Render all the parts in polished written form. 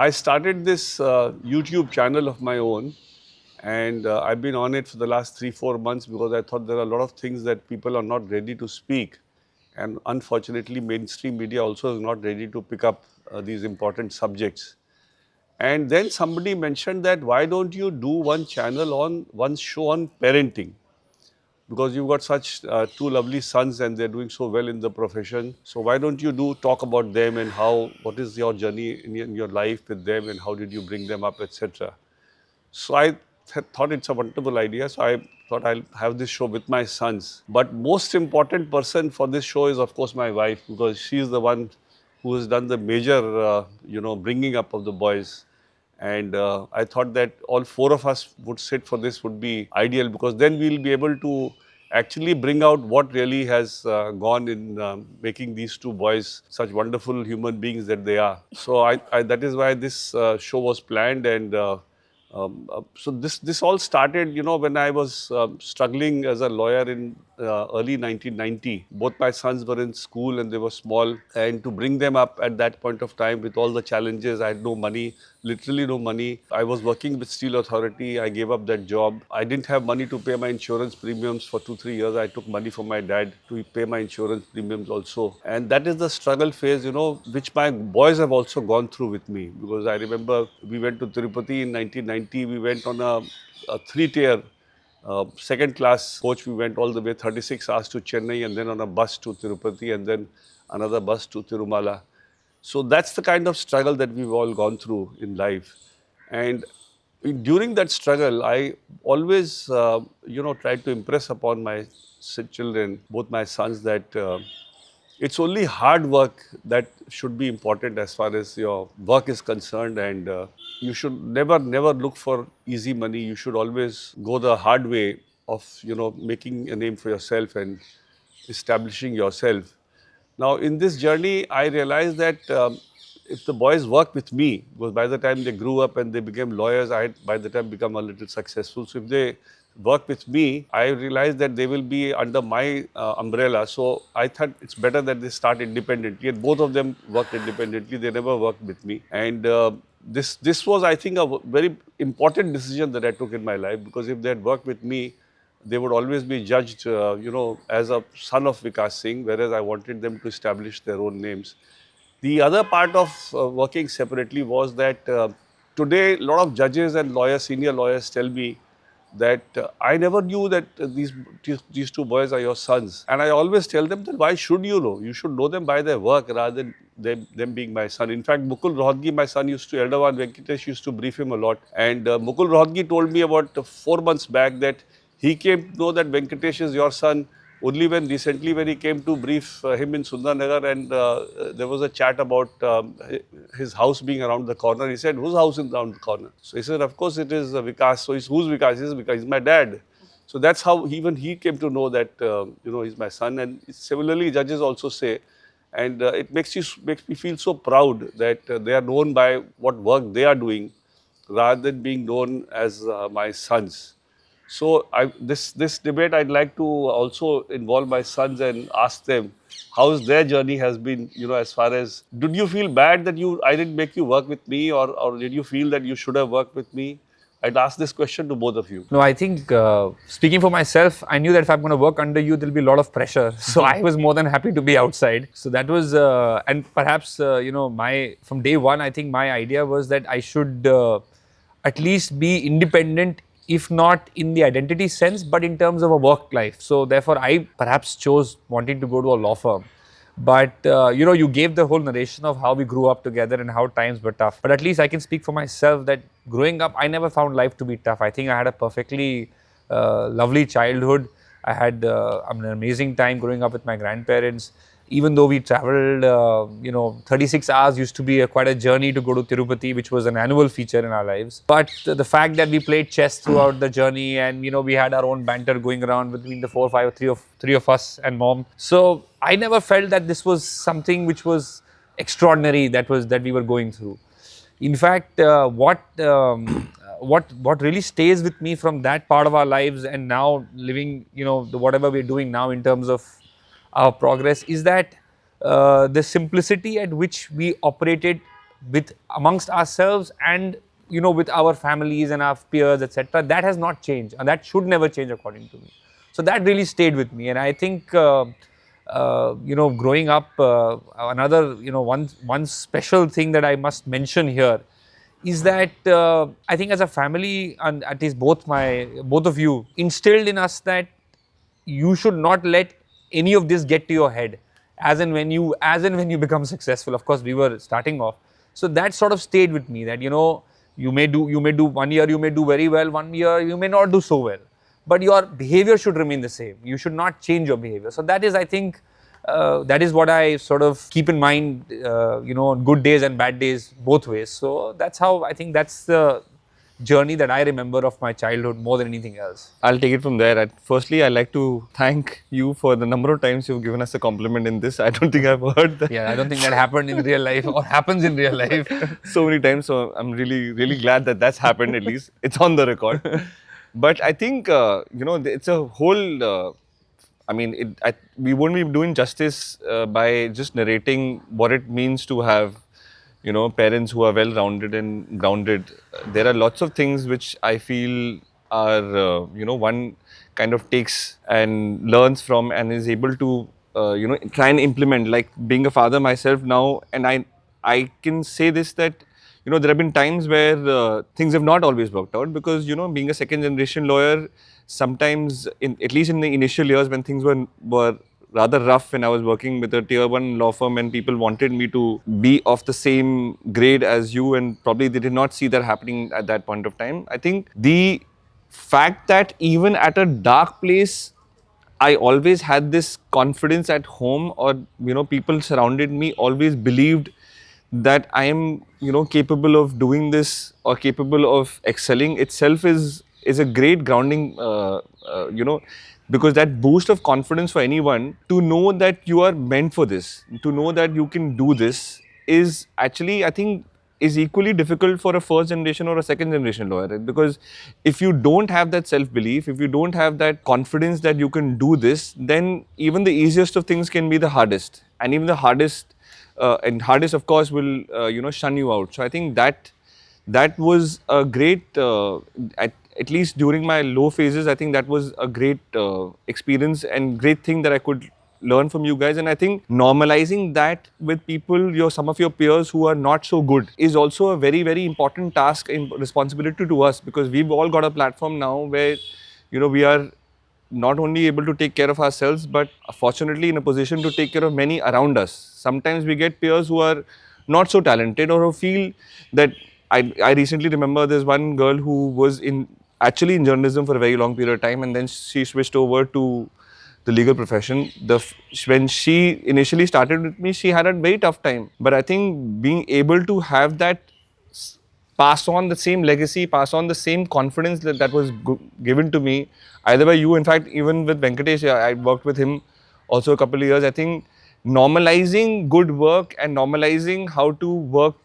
I started this YouTube channel of my own, and I've been on it for the last 3-4 months because I thought there are a lot of things that people are not ready to speak, and unfortunately mainstream media also is not ready to pick up these important subjects. And then somebody mentioned that why don't you do one show on parenting, because you've got such two lovely sons and they're doing so well in the profession. So why don't you talk about them and what is your journey in your life with them and how did you bring them up, etc. So I thought it's a wonderful idea. So I thought I'll have this show with my sons. But most important person for this show is of course my wife, because she's the one who has done the major, bringing up of the boys. And I thought that all four of us would sit for this would be ideal, because then we'll be able to actually bring out what really has gone in making these two boys such wonderful human beings that they are. So that is why this show was planned. And so this all started, when I was struggling as a lawyer in early 1990. Both my sons were in school and they were small, and to bring them up at that point of time with all the challenges, I had no money, literally no money. I was working with Steel Authority. I gave up that job. I didn't have money to pay my insurance premiums for 2-3 years. I took money from my dad to pay my insurance premiums also. And that is the struggle phase, which my boys have also gone through with me. Because I remember we went to Tirupati in 1990. We went on a three-tier second class coach. We went all the way 36 hours to Chennai, and then on a bus to Tirupati, and then another bus to Tirumala. So that's the kind of struggle that we've all gone through in life. And during that struggle, I always, tried to impress upon my children, both my sons, that it's only hard work that should be important as far as your work is concerned. And you should never look for easy money. You should always go the hard way of, making a name for yourself and establishing yourself. Now, in this journey, I realized that if the boys work with me, because by the time they grew up and they became lawyers, I had by the time become a little successful. So if they work with me, I realized that they will be under my umbrella. So I thought it's better that they start independently. And both of them worked independently. They never worked with me. And this was, I think, a very important decision that I took in my life, because if they had worked with me, they would always be judged, as a son of Vikas Singh, whereas I wanted them to establish their own names. The other part of working separately was that today a lot of judges and lawyers, senior lawyers, tell me that I never knew that these two boys are your sons. And I always tell them that why should you know? You should know them by their work rather than them being my son. In fact, Mukul Rohatgi, my son, Elder Venkatesh used to brief him a lot. And Mukul Rohatgi told me about 4 months back that he came to know that Venkatesh is your son only when he came to brief him in Sundarnagar, and there was a chat about his house being around the corner. He said, whose house is around the corner? So he said, of course it is Vikas. So who's Vikas? He says, Vikas is my dad. So that's how even he came to know that, he's my son. And similarly, judges also say, and it makes me feel so proud that they are known by what work they are doing rather than being known as my sons. So this debate, I'd like to also involve my sons and ask them how's their journey has been, as far as, did you feel bad that I didn't make you work with me, or did you feel that you should have worked with me? I'd ask this question to both of you. No, I think speaking for myself, I knew that if I'm going to work under you, there'll be a lot of pressure. So I was more than happy to be outside. So that was, and perhaps, from day one, I think my idea was that I should at least be independent, if not in the identity sense, but in terms of a work life. So therefore, I perhaps chose wanting to go to a law firm. But, you gave the whole narration of how we grew up together and how times were tough. But at least I can speak for myself that growing up, I never found life to be tough. I think I had a perfectly lovely childhood. I had an amazing time growing up with my grandparents. Even though we traveled, 36 hours used to be quite a journey to go to Tirupati, which was an annual feature in our lives. But the fact that we played chess throughout the journey, and, we had our own banter going around between the three of us and mom. So I never felt that this was something which was extraordinary that we were going through. In fact, what really stays with me from that part of our lives and now living, whatever we're doing now in terms of our progress is that the simplicity at which we operated with amongst ourselves and with our families and our peers, etc., that has not changed, and that should never change according to me. So that really stayed with me. And I think growing up, another one special thing that I must mention here is that I think as a family, and at least both of you instilled in us that you should not let any of this get to your head as and when you become successful. Of course, we were starting off, so that sort of stayed with me, that you may do 1 year, you may do very well, 1 year you may not do so well, but your behavior should remain the same. You should not change your behavior. So that is, I think, that is what I sort of keep in mind, on good days and bad days, both ways. So that's how I think that's the journey that I remember of my childhood more than anything else. I'll take it from there. Firstly, I'd like to thank you for the number of times you've given us a compliment in this. I don't think I've heard that Yeah, I don't think that happened in real life or happens in real life. so many times. So I'm really, really glad that that's happened at least. It's on the record. But I think, it's a whole, we won't be doing justice by just narrating what it means to have, parents who are well-rounded and grounded. There are lots of things which I feel are, one kind of takes and learns from and is able to, try and implement. Like being a father myself now, and I can say this, that there have been times where things have not always worked out, because being a second generation lawyer, sometimes at least in the initial years when things were rather rough, when I was working with a tier 1 law firm and people wanted me to be of the same grade as you, and probably they did not see that happening at that point of time. I think the fact that even at a dark place, I always had this confidence at home, or people surrounded me always believed that I am capable of doing this or capable of excelling, itself is a great grounding, because that boost of confidence for anyone, to know that you are meant for this, to know that you can do this, is actually, I think, is equally difficult for a first generation or a second generation lawyer, right? Because if you don't have that self-belief, if you don't have that confidence that you can do this, then even the easiest of things can be the hardest, and even the hardest of course will shun you out. So I think that was a great, at least during my low phases, I think that was a great experience and great thing that I could learn from you guys. And I think normalizing that with people, some of your peers who are not so good, is also a very, very important task and responsibility to us, because we've all got a platform now where we are not only able to take care of ourselves, but fortunately in a position to take care of many around us. Sometimes we get peers who are not so talented, or who feel that, I recently remember there's one girl who was actually in journalism for a very long period of time, and then she switched over to the legal profession. When she initially started with me, she had a very tough time. But I think being able to have that, pass on the same legacy, pass on the same confidence that was given to me, either by you, in fact, even with Venkatesh, I worked with him also a couple of years. I think normalizing good work and normalizing how to work,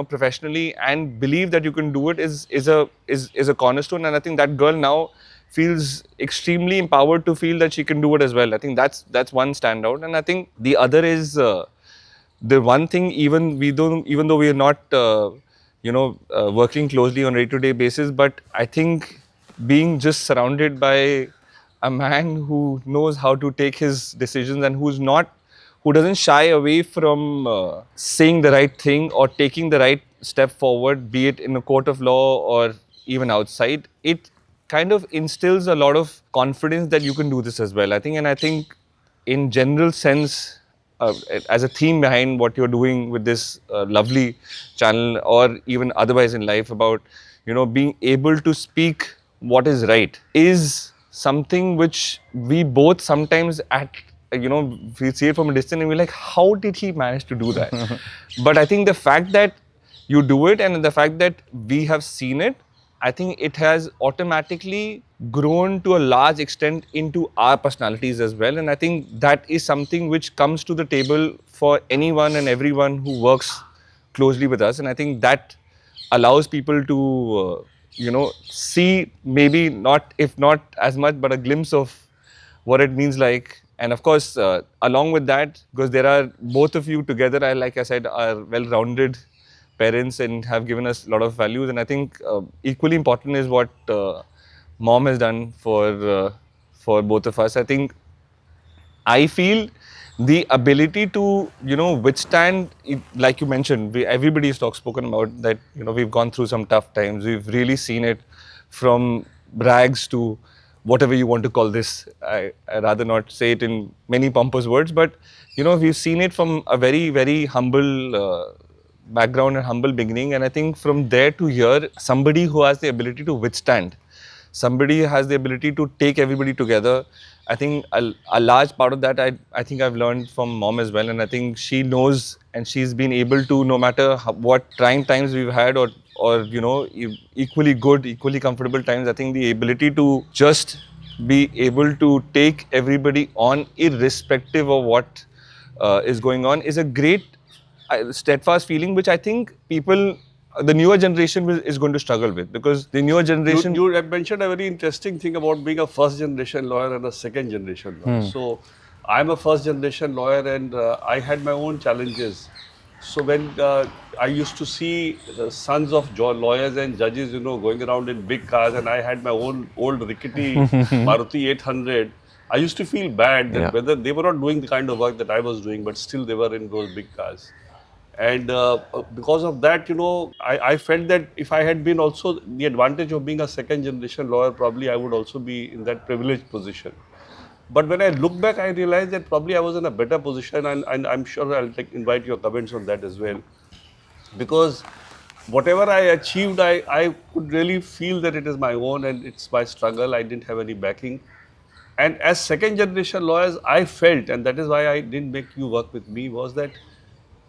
professionally, and believe that you can do it is a cornerstone. And I think that girl now feels extremely empowered to feel that she can do it as well. I think that's one standout. And I think the other is the one thing, even though we are not working closely on a day-to-day basis, but I think being just surrounded by a man who knows how to take his decisions, and who doesn't shy away from saying the right thing or taking the right step forward, be it in a court of law or even outside, it kind of instills a lot of confidence that you can do this as well. I think in general sense, as a theme behind what you're doing with this lovely channel, or even otherwise in life, about being able to speak what is right, is something which we both sometimes we see it from a distance and we're like, how did he manage to do that? But I think the fact that you do it, and the fact that we have seen it, I think it has automatically grown to a large extent into our personalities as well. And I think that is something which comes to the table for anyone and everyone who works closely with us. And I think that allows people to, see maybe not, if not as much, but a glimpse of what it means like. And of course, along with that, because there are both of you together, like I said, are well-rounded parents and have given us a lot of values. And I think equally important is what mom has done for both of us. I think I feel the ability to, withstand, like you mentioned, everybody has spoken about that, we've gone through some tough times. We've really seen it from rags to whatever you want to call this. I rather not say it in many pompous words, but, we've seen it from a very, very humble background and humble beginning. And I think from there to here, somebody who has the ability to withstand, somebody has the ability to take everybody together. I think a large part of that I think I've learned from mom as well, and I think she knows and she's been able to, no matter what trying times we've had or equally good, equally comfortable times, I think the ability to just be able to take everybody on irrespective of what is going on is a great steadfast feeling, which I think the newer generation is going to struggle with, because the newer generation... You have mentioned a very interesting thing about being a first generation lawyer and a second generation lawyer. So, I'm a first generation lawyer, and I had my own challenges. So, when I used to see the sons of lawyers and judges, going around in big cars, and I had my own old rickety Maruti 800, I used to feel bad that whether they were not doing the kind of work that I was doing, but still they were in those big cars. And because of that, I felt that if I had been also the advantage of being a second generation lawyer, probably I would also be in that privileged position. But when I look back, I realized that probably I was in a better position, and I'm sure I'll invite your comments on that as well. Because whatever I achieved, I could really feel that it is my own and it's my struggle. I didn't have any backing. And as second generation lawyers, I felt, and that is why I didn't make you work with me, was that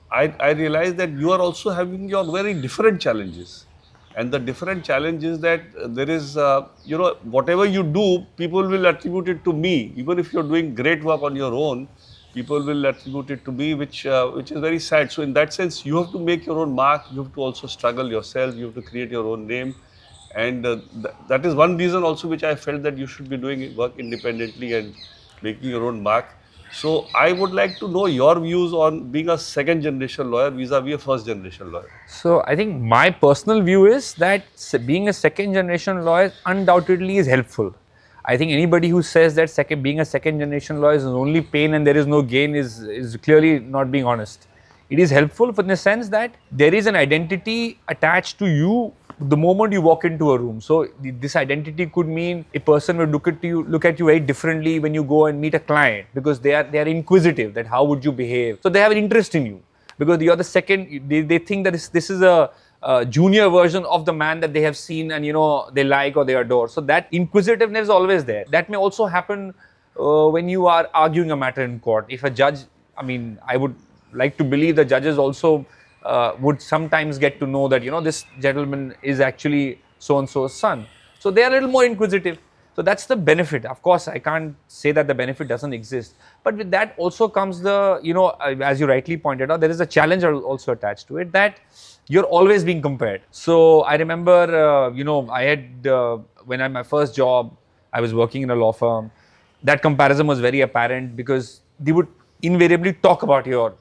I realized that you are also having your very different challenges. And the different challenge is that there is, whatever you do, people will attribute it to me. Even if you're doing great work on your own, people will attribute it to me, which is very sad. So in that sense, you have to make your own mark. You have to also struggle yourself. You have to create your own name. And that is one reason also which I felt that you should be doing work independently and making your own mark. So I would like to know your views on being a second generation lawyer vis-a-vis a first generation lawyer. So I think my personal view is that being a second generation lawyer undoubtedly is helpful. I think anybody who says that being a second generation lawyer is only pain and there is no gain is clearly not being honest. It is helpful in the sense that there is an identity attached to you the moment you walk into a room. So this identity could mean a person will look at you very differently when you go and meet a client, because they are inquisitive that how would you behave. So they have an interest in you because you are the second. They think that this is a junior version of the man that they have seen and they like or they adore. So that inquisitiveness is always there. That may also happen when you are arguing a matter in court. If a judge, I would like to believe the judges also would sometimes get to know that this gentleman is actually so and so's son. So they are a little more inquisitive. So that's the benefit. Of course, I can't say that the benefit doesn't exist. But with that also comes the, as you rightly pointed out, there is a challenge also attached to it, that you're always being compared. So I remember, I had, when I had my first job, I was working in a law firm. That comparison was very apparent because they would invariably talk about your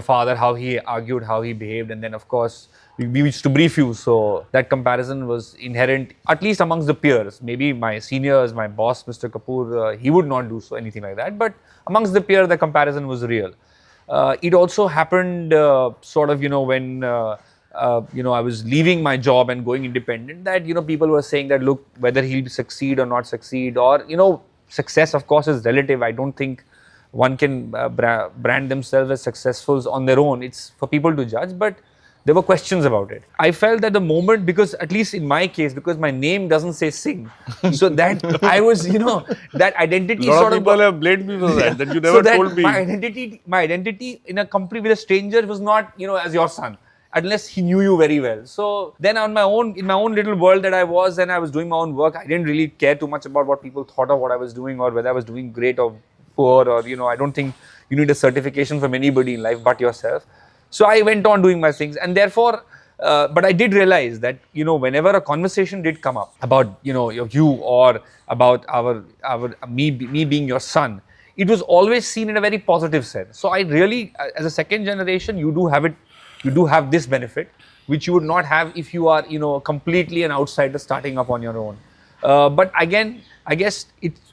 father, how he argued, how he behaved, and then of course we used to brief you. So that comparison was inherent, at least amongst the peers. Maybe my seniors, my boss, Mr. Kapoor, he would not do so anything like that. But amongst the peers, the comparison was real. It also happened when I was leaving my job and going independent. That people were saying that look, whether he'll succeed or not succeed, or success of course is relative. I don't think one can brand themselves as successful on their own. It's for people to judge, but there were questions about it. I felt that the moment, because at least in my case, because my name doesn't say Singh, so that I was, that identity sort of people have blamed me for that you never told me. My identity in a company with a stranger was not, as your son, unless he knew you very well. So then in my own little world that I was, and I was doing my own work, I didn't really care too much about what people thought of what I was doing, or whether I was doing great or poor, or I don't think you need a certification from anybody in life but yourself. So I went on doing my things, and therefore but I did realize that whenever a conversation did come up about you or about me being your son, it was always seen in a very positive sense. So I really, as a second generation, you do have it You do have this benefit, which you would not have if you are, completely an outsider starting up on your own. But again, I guess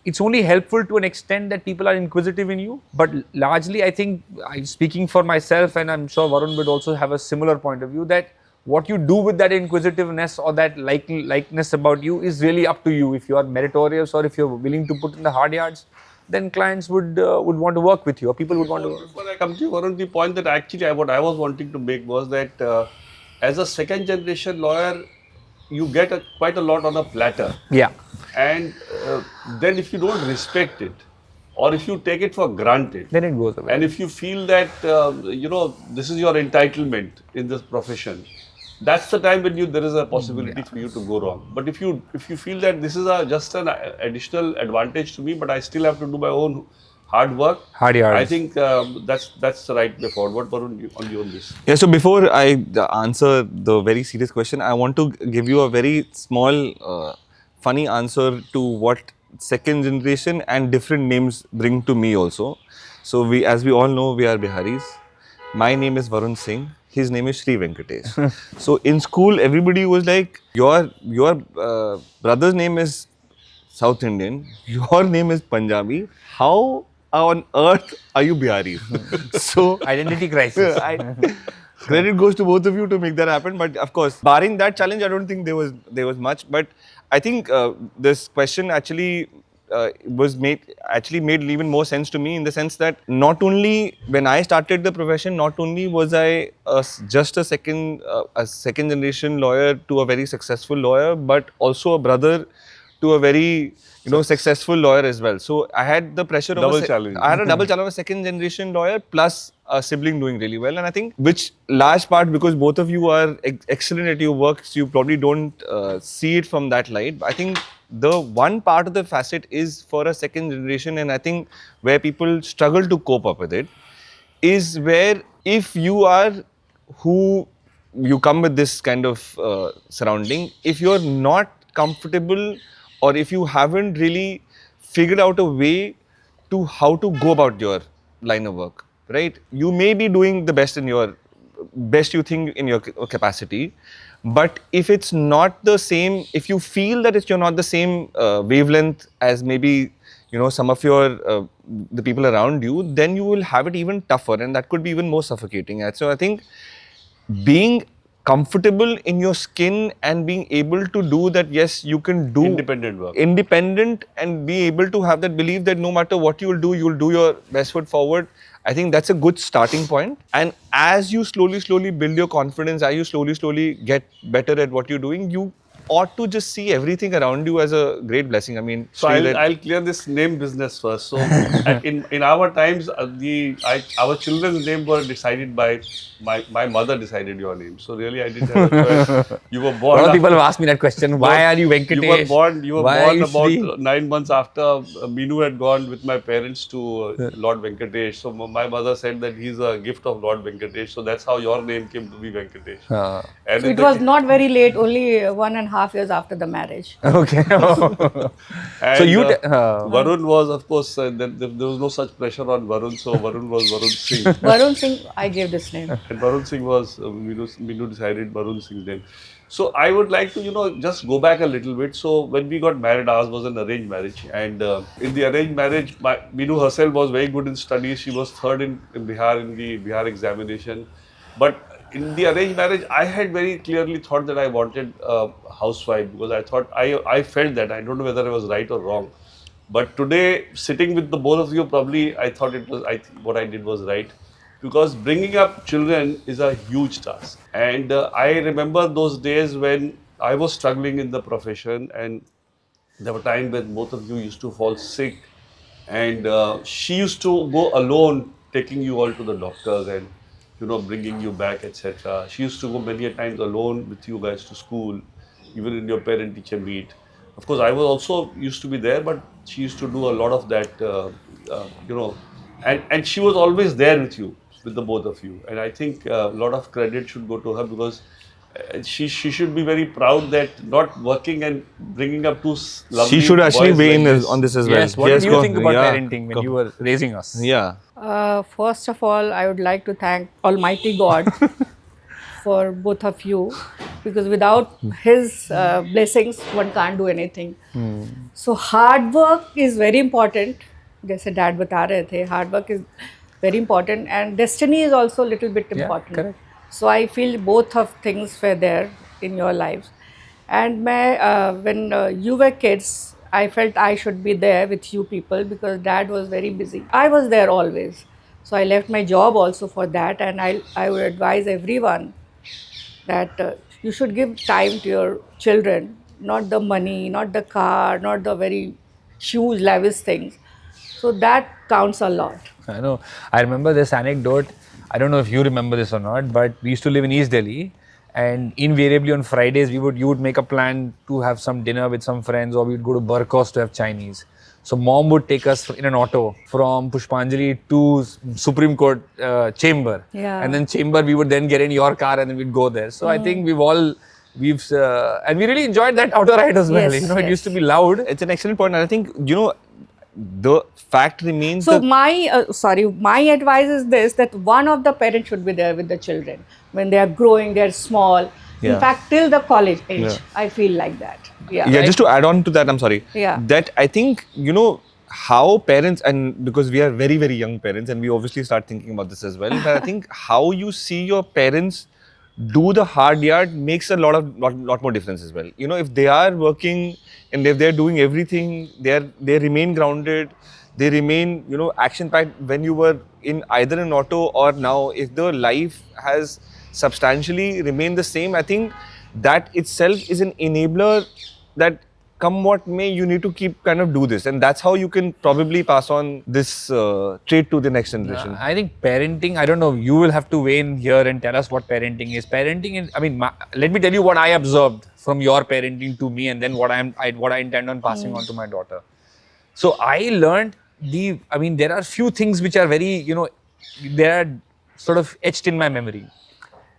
it's only helpful to an extent that people are inquisitive in you. But largely, I think, I'm speaking for myself, and I'm sure Varun would also have a similar point of view, that what you do with that inquisitiveness or that likeness about you is really up to you. If you are meritorious or if you're willing to put in the hard yards, then clients would want to work with you, or people would want to work. Before I come to you, Varun, the point that actually what I was wanting to make was that as a second generation lawyer, you get quite a lot on a platter. Yeah. And then if you don't respect it, or if you take it for granted, Then it goes away. and if you feel that, this is your entitlement in this profession, that's the time when there is a possibility for you to go wrong. But if you feel that this is just an additional advantage to me, but I still have to do my own hard work, Hard yards. I think that's the right way forward. What Varun on this? Yeah, so before I answer the very serious question, I want to give you a very small, funny answer to what second generation and different names bring to me also. So as we all know, we are Biharis. My name is Varun Singh. His name is Shri Venkatesh. So in school, everybody was like, your brother's name is South Indian. Your name is Punjabi. How on earth are you Bihari? So Identity crisis. credit goes to both of you to make that happen. But of course, barring that challenge, I don't think there was much. But I think this question actually made even more sense to me, in the sense that not only when I started the profession, not only was I just a second generation lawyer to a very successful lawyer, but also a brother to a very successful lawyer as well. So I had the pressure Double of challenge. I had a double challenge of a second generation lawyer plus a sibling doing really well. And I think, which large part, because both of you are excellent at your work, so you probably don't see it from that light. But I think the one part of the facet is for a second generation, and I think where people struggle to cope up with it, is where if you are who you come with this kind of surrounding, if you're not comfortable, or if you haven't really figured out a way to how to go about your line of work, right? You may be doing the best you think in your capacity, but if it's not the same, if you feel that you're not the same wavelength as maybe some of your the people around you, then you will have it even tougher, and that could be even more suffocating. So I think being comfortable in your skin and being able to do that, yes, you can do Independent work. independent, and be able to have that belief that no matter what you will do, you will do your best foot forward. I think that's a good starting point. And as you slowly build your confidence, as you slowly get better at what you're doing, you ought to just see everything around you as a great blessing. I mean, So I'll clear this name business first. So in our times, our children's name were decided by my mother decided your name. So really, I didn't have a choice. You were born. A lot of people have asked me that question. Why are you Venkatesh? You were Why are born you about Shri? 9 months after Meenu had gone with my parents to Lord Venkatesh. So my mother said that he's a gift of Lord Venkatesh. So that's how your name came to be Venkatesh. And So it was not very late, only 1.5 years after the marriage. Okay. And, So you Varun was, of course, there was no such pressure on Varun. So Varun was Varun Singh. Varun Singh, I gave this name. And Varun Singh was, Meenu decided Varun Singh's name. So I would like to, just go back a little bit. So when we got married, ours was an arranged marriage. And in the arranged marriage, Meenu herself was very good in studies. She was third in Bihar in the Bihar examination. But in the arranged marriage, I had very clearly thought that I wanted a housewife, because I thought, I felt that. I don't know whether I was right or wrong. But today, sitting with the both of you, probably I thought what I did was right. Because bringing up children is a huge task. And I remember those days when I was struggling in the profession, and there were times when both of you used to fall sick, and she used to go alone, taking you all to the doctors and bringing you back, etc. She used to go many a times alone with you guys to school, even in your parent-teacher meet. Of course, I was also used to be there, but she used to do a lot of that, and she was always there with you, with the both of you. And I think a lot of credit should go to her, because she should be very proud that not working and bringing up two lovely she should actually boys weigh like in this. on this as well. Yes. What did you go. think about Yeah. parenting when you were raising us? Yeah. First of all, I would like to thank Almighty God for both of you, because without his blessings, one can't do anything. So hard work is very important. जैसे dad बता रहे थे, hard work is very important, and destiny is also a little bit Yeah, important. correct. So I feel both of things were there in your lives. And when you were kids, I felt I should be there with you people because dad was very busy. I was there always. So I left my job also for that, and I would advise everyone that you should give time to your children, not the money, not the car, not the very huge lavish things. So that counts a lot. I know. I remember this anecdote. I don't know if you remember this or not, but we used to live in East Delhi, and invariably on Fridays you would make a plan to have some dinner with some friends, or we'd go to Burkos to have Chinese. So mom would take us in an auto from Pushpanjali to Supreme Court chamber, Yeah. and then chamber we would then get in your car and then we'd go there. So I think and we really enjoyed that auto ride as well. Yes, It yes. used to be loud. It's an excellent point, and I think the fact remains. So that my advice is this, that one of the parents should be there with the children when they are growing, they are small. Yeah. In fact, till the college age, Yeah. I feel like that. Yeah. yeah, just to add on to that, I'm sorry. Yeah. That I think, how parents, and because we are very, very young parents, and we obviously start thinking about this as well, but I think how you see your parents do the hard yard makes a lot more difference as well. If they are working and if they're doing everything, they remain grounded, they remain, action packed when you were in either an auto or now, if the life has substantially remained the same, I think that itself is an enabler that come what may, you need to keep kind of do this, and that's how you can probably pass on this trait to the next generation. I think parenting, I don't know, you will have to weigh in here and tell us what parenting is. Parenting is, let me tell you what I observed from your parenting to me, and then what I intend on passing on to my daughter. So I learned there are few things which are very, they are sort of etched in my memory.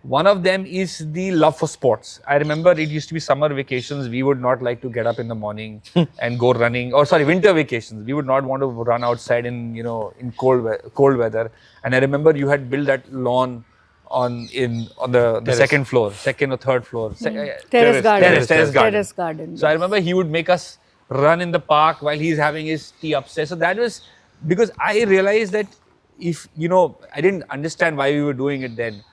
One of them is the love for sports. I remember it used to be summer vacations. We would not like to get up in the morning and go running. Or sorry, winter vacations. We would not want to run outside in cold weather. And I remember you had built that lawn on the second floor, second or third floor. Terrace garden. Terrace garden. Terrace garden. So I remember he would make us run in the park while he's having his tea upstairs. So that was because I realized that I didn't understand why we were doing it then.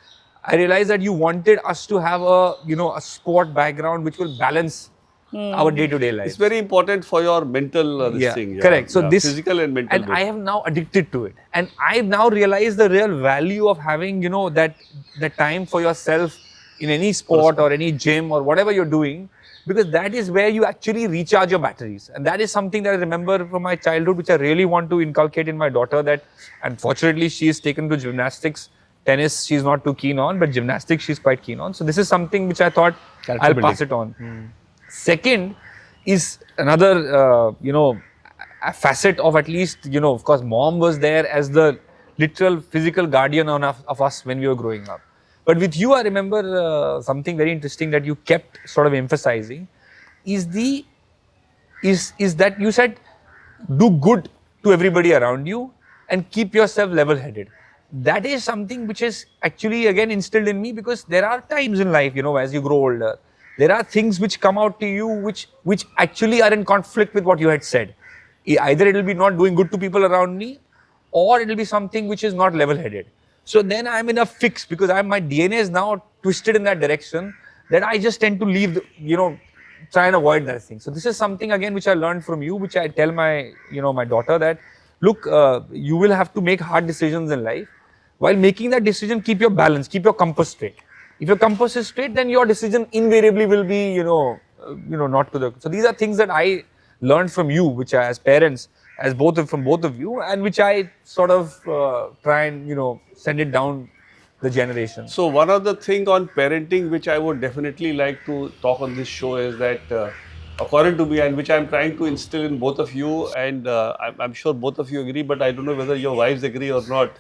I realized that you wanted us to have a sport background which will balance our day-to-day life. It's very important for your mental thing. Correct. So this physical and mental. and I have now addicted to it, and I now realize the real value of having that time for yourself in any sport or any gym or whatever you're doing, because that is where you actually recharge your batteries, and that is something that I remember from my childhood, which I really want to inculcate in my daughter. That unfortunately she is taken to gymnastics. Tennis, she's not too keen on, but gymnastics, she's quite keen on. So this is something which I thought I'll pass it on. Second is another, a facet of at least, of course, mom was there as the literal physical guardian of us when we were growing up. But with you, I remember something very interesting that you kept sort of emphasizing is that you said, do good to everybody around you and keep yourself level-headed. That is something which is actually again instilled in me, because there are times in life, as you grow older, there are things which come out to you which actually are in conflict with what you had said. Either it will be not doing good to people around me, or it will be something which is not level-headed. So then I'm in a fix, because my DNA is now twisted in that direction, that I just tend to leave, try and avoid that thing. So this is something again which I learned from you, which I tell my daughter that, look, you will have to make hard decisions in life. While making that decision, keep your balance, keep your compass straight. If your compass is straight, then your decision invariably will be, not to the. So these are things that I learned from you, which I, as parents, from both of you, and which I sort of try and send it down the generation. So one of the thing on parenting which I would definitely like to talk on this show is that according to me, and which I'm trying to instill in both of you, and I'm sure both of you agree, but I don't know whether your wives agree or not,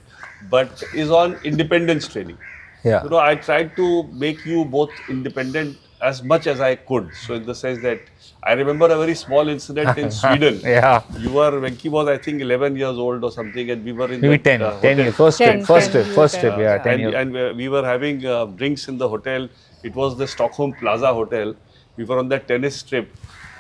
but is on independence training. Yeah. I tried to make you both independent as much as I could. So in the sense that I remember a very small incident in Sweden. Yeah. Venki was I think 11 years old or something, and we were in Maybe that, 10 hotel. years. First trip. 10, First 10, trip. First 10. trip. Yeah, 10 years. And we were having drinks in the hotel. It was the Stockholm Plaza Hotel. We were on that tennis strip.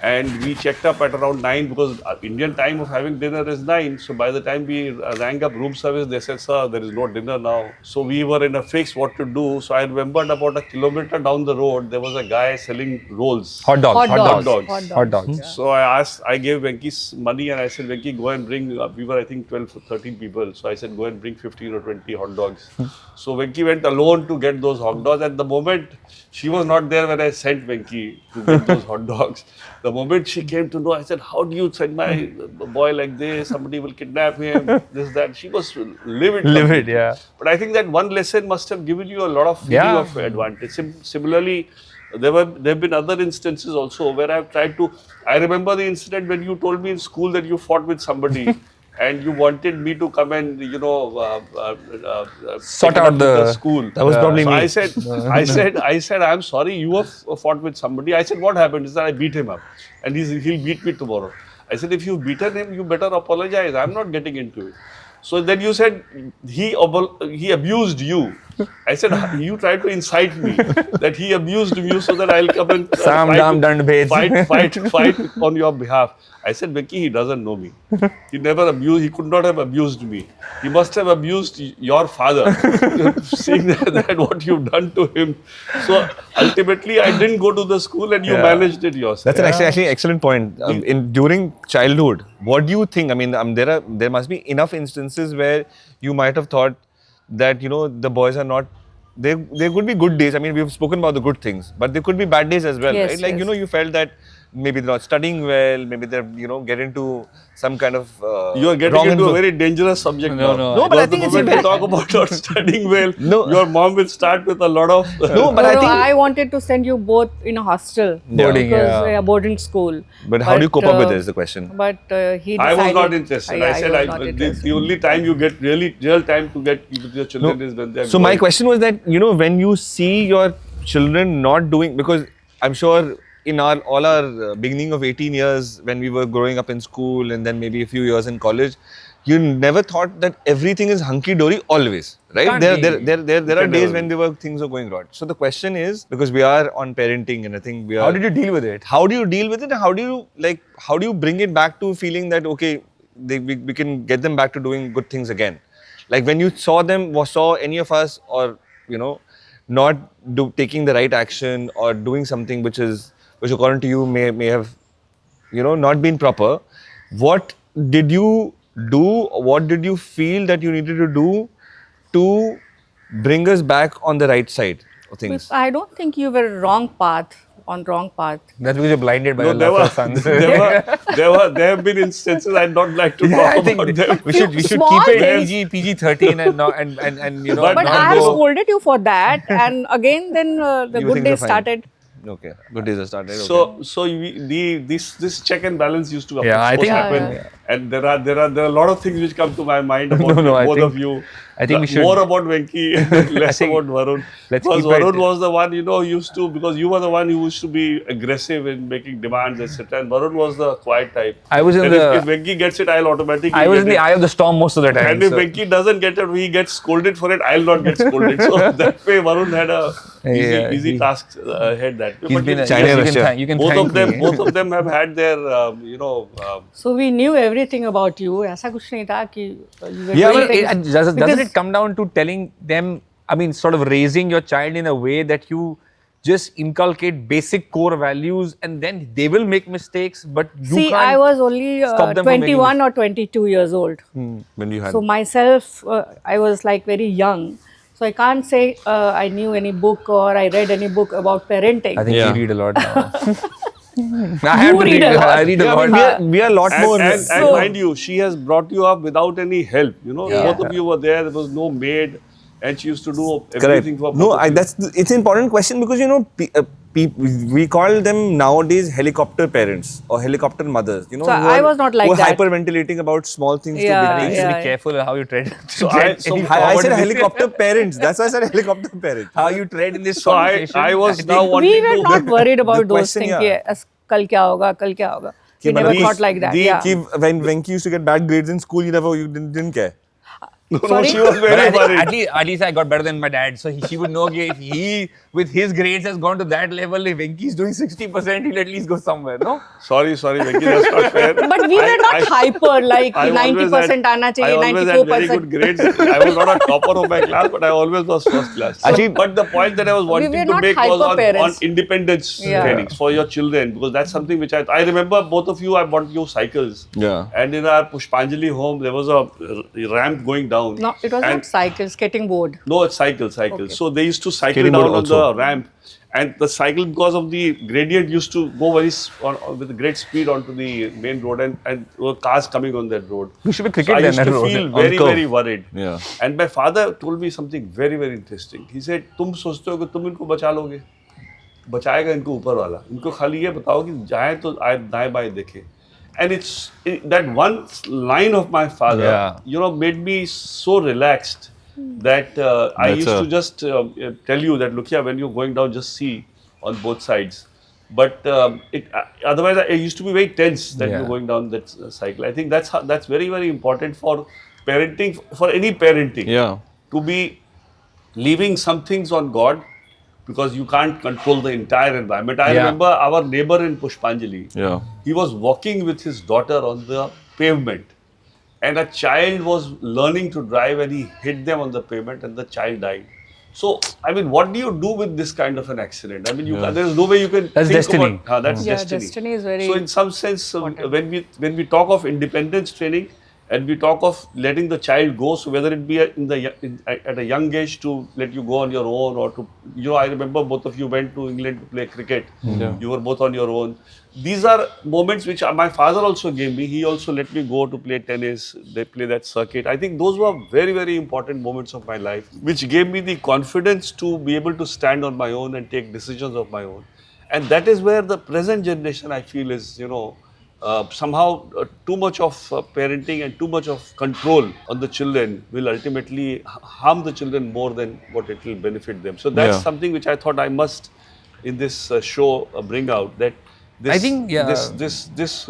And we checked up at around 9 because Indian time of having dinner is 9. So by the time we rang up room service, they said, sir, there is no dinner now. So we were in a fix what to do. So I remembered about a kilometer down the road, there was a guy selling rolls. Hot dogs. Hot dogs. Hot dogs. So I gave Venki money and I said, Venki, go and bring, we were I think 12 or 13 people. So I said, go and bring 15 or 20 hot dogs. So Venki went alone to get those hot dogs. At the moment, she was not there when I sent Venki to get those hot dogs. The moment she came to know, I said, how do you send my boy like this? Somebody will kidnap him, this, that. She was livid. Livid, yeah. But I think that one lesson must have given you a lot of feeling Yeah. of advantage. Similarly, there have been other instances also where I've tried to. I remember the incident when you told me in school that you fought with somebody. And you wanted me to come and Sort take it out up the with school. That was probably So me. I said, I'm sorry. You have fought with somebody. I said, what happened? He said, I beat him up, and he'll beat me tomorrow. I said, if you've beaten him, you better apologize. I'm not getting into it. So then you said he abused you. I said you tried to incite me that he abused you so that I'll come and fight on your behalf. I said, Vicky, he doesn't know me. He could not have abused me. He must have abused your father, seeing that what you've done to him. So ultimately, I didn't go to the school and you managed it yourself. That's an actually excellent point. During childhood, what do you think? I mean, there must be enough instances where you might have thought that the boys are not. There could be good days. I mean, we've spoken about the good things, but there could be bad days as well, Yes, right? Like yes. you felt that maybe they're not studying well, maybe they're get into some kind of You are getting wrong into a influ- very dangerous subject now. No, but I Because think the it's moment a you talk about not studying well, No. your mom will start with a lot of. No, but I think. I wanted to send you both in a hostel. Boarding, Because, yeah. boarding school. But how do you cope up with it is the question. But he I decided. was not interested. Yeah, I said was not interested. the only time you get real time to get with your children is when they are So my growing. question was that when you see your children not doing, because I'm sure in all our beginning of 18 years when we were growing up in school and then maybe a few years in college, you never thought that everything is hunky dory always, right? Can't There be. are days when things are going wrong. So the question is, because we are on parenting and I think we are. How did you deal with it? How do you deal with it? And how do you bring it back to feeling that okay, we can get them back to doing good things again? Like when you saw any of us or not taking the right action or doing something which according to you may have not been proper, what did you do? What did you feel that you needed to do to bring us back on the right side of things? I don't think you were on wrong path. That's because you're blinded by No, the there love for sons. there have been instances I'd not like to talk I think about them. we should Small keep it things. PG-13 and But But not I have go- scolded you for that, and again, then the You good think days they're fine? started. Okay, good days have started. Okay. This check and balance used to Yeah, I think- happen, Yeah. and there are a lot of things which come to my mind about I both think- of you. I think we should- more about Venki, less think- about Varun. let's Because keep it- Varun was the one used to, because you were the one who used to be aggressive in making demands, etc. And Varun was the quiet type. I was in And the- if Venki gets it, I'll automatically. I was in get the it. eye of the storm most of the time. And if so- Venki doesn't get it, he gets scolded for it. I'll not get scolded. So that way, Varun had a Yeah, easy he- task ahead. That way. He's But been a, China yes, you Russia. can thank, you can both thank of them, me. both of them have had their, So we knew everything about you. ऐसा कुछ नहीं था कि you were Yeah, doing but things doesn't because it come down to telling them, I mean, sort of raising your child in a way that you just inculcate basic core values and then they will make mistakes, but you See, can't I was only stop them from making 21 or 22 years old. When you had So myself, I was like very young. So I can't say I knew any book or I read any book about parenting. I think Yeah. you read a lot now. I have to read a lot. I read a Yeah, lot. I mean, we are a lot more. and mind you, she has brought you up without any help. Both of you were there. There was no maid, and she used to do everything for. No, both of you. it's an important question because we call them nowadays helicopter parents or helicopter mothers. You know, So who I was not like who are that. hyperventilating about small things Yeah, to I big think things. you should yeah. be careful how you tread. So tread I- so any I forward said in this- helicopter parents. That's why I said helicopter parents. How you tread in this So conversation. I was think- now wanting We were to not worried about those question, things. yeah. कि as- कल क्या होगा, कल क्या होगा. We कि never मतलब thought like that. the- Yeah. कि when Venki used to get bad grades in school, you didn't care. No, Sorry? she was But very I think worried. at least I got better than my dad. So she would know if he, with his grades, has gone to that level. If Venki's doing 60%, he'll at least go somewhere, no? Sorry, Venki, that's not fair. But we were not hyper, like I always 90% had- आना I चाहिए, always had very 94%. good grades. I was not a topper of my class, but I always was first class. Actually, but the point that I was wanting were to not make was hyper on parents. independence Yeah. trainings for your children, because that's something which I remember both of you, I bought you cycles. Yeah. And in our Pushpanjali home, there was a ramp going down. No, it was And- not cycle, skating board. No, it's cycle. Okay. So they used to cycle Skating down board on also. the ramp, and the cycle, because of the gradient, used to go with great speed onto the main road, and there were cars coming on that road. You should be So cricket I then, used that to road. feel On very, curve. very worried. Yeah. And my father told me something very, very interesting. He said, "तुम सोचते हो कि तुम इनको बचा लोगे? बचाएगा इनको ऊपर वाला. इनको खाली ये बताओ कि जाए तो दाएं बाएं देखे." And that one line of my father, Yeah. made me so relaxed that I That's used to just tell you that, look here, when you're going down, just see on both sides. But otherwise, I used to be very tense that Yeah. you're going down that cycle. I think that's very, very important for parenting, for any parenting, Yeah. to be leaving some things on God, because you can't control the entire environment. I Yeah. remember our neighbor in Pushpanjali. Yeah. He was walking with his daughter on the pavement, and a child was learning to drive, and he hit them on the pavement, and the child died. So, I mean, what do you do with this kind of an accident? I mean, there is no way you can. That's think destiny. About, that's Yeah, destiny. destiny is very So, in some sense, when we talk of independence training, and we talk of letting the child go, so whether it be at a young age to let you go on your own, or to, I remember both of you went to England to play cricket. Yeah. You were both on your own. These are moments which my father also gave me. He also let me go to play tennis, they play that circuit. I think those were very, very important moments of my life, which gave me the confidence to be able to stand on my own and take decisions of my own. And that is where the present generation, I feel, is, somehow too much of parenting and too much of control on the children will ultimately harm the children more than what it will benefit them. So that's Yeah. something which I thought I must, in this show, bring out, that this, I think, yeah. this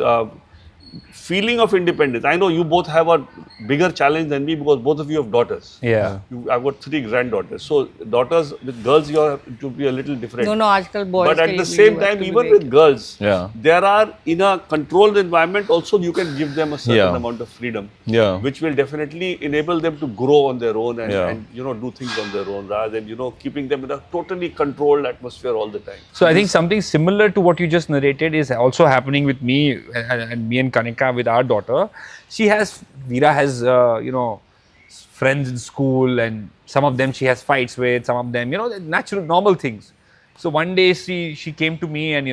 feeling of independence. I know you both have a bigger challenge than me, because both of you have daughters. Yeah. I've got 3 granddaughters. So daughters, with girls, you have to be a little different. No, आजकल boys But के at लिए the भी same you have time, to be even very- with girls, Yeah. there are, in a controlled environment also, you can give them a certain Yeah. amount of freedom, Yeah. which will definitely enable them to grow on their own, and, Yeah. and do things on their own, rather than keeping them in a totally controlled atmosphere all the time. So I think something similar to what you just narrated is also happening with me and me and Kanika with our daughter. Veera has, friends in school, and some of them she has fights with, some of them, natural, normal things. So one day she came to me and,